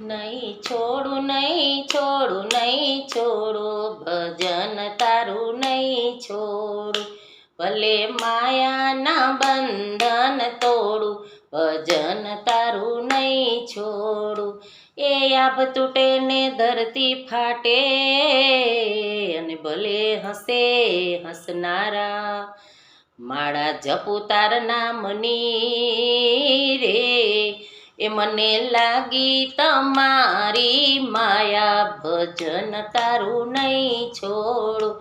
નહીં છોડું, નહીં છોડું, નહીં છોડું, ભજન તારું નહીં છોડું. ભલે માયાના બંધન તોડું, ભજન તારું નહીં છોડું. એ આભ તૂટે ને ધરતી ફાટે, અને ભલે હસે હસનારા. માળા જપું તાર નામની રે, એ મને લાગી તમારી માયા. ભજન તારું નહીં છોડું,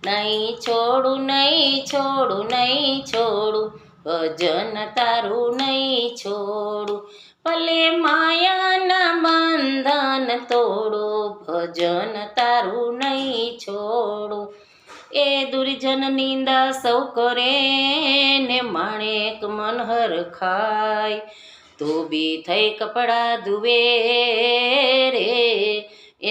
નહીં છોડું, નહીં છોડું, નહીં છોડું, ભજન તારું નહીં છોડું. ભલે માયાના બંધન તોડું, ભજન તારું નહીં છોડું. એ દુર્જન નિંદા સૌ કરે ને માણેક મન હરખાય, તો બી થઈ કપડા ધુવે રે,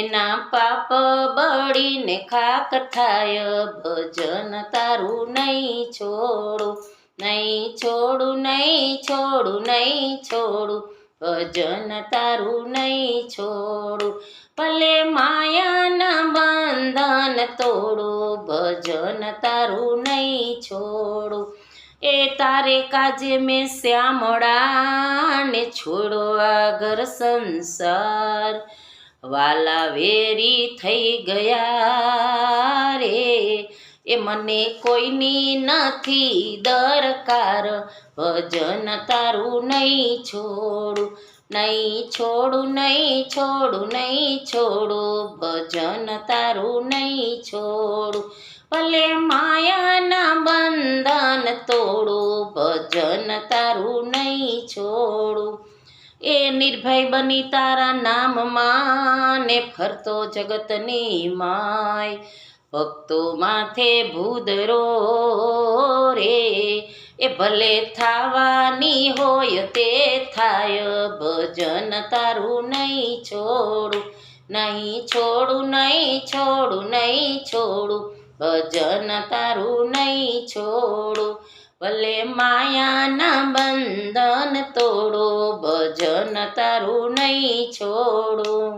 એના પાપ બળીને ખાક થાય. ભજન તારું નહીં છોડું, નહીં છોડું, નહીં છોડું, નહીં છોડું, ભજન તારું નહીં છોડું. ભલે માયાના બંધન તોડું, ભજન તારું નહીં છોડું. એ તારે કાજે મેં શ્યામળા ને છોડો આ ઘર સંસાર, વાલા વેરી થઈ ગયા રે, એ મને કોઈની નથી દરકાર. ભજન તારું નહીં છોડું, નહીં છોડું, નહીં છોડું, નહીં છોડું, ભજન તારું નહીં છોડું. ભલે માયાના બંધન તોડું, ભજન તારું નહીં છોડું. એ નિર્ભય બની તારા નામમાં ને ફરતો જગતની માય, ભક્તો માથે ભૂદરો રે, એ ભલે થાવાની હોય તે થાય. ભજન તારું નહીં છોડું, નહીં છોડું, નહીં છોડું, નહીં છોડું, ભજન તારું નહીં છોડું. ભલે માયાના બંધન તોડો, ભજન તારું નહીં છોડું.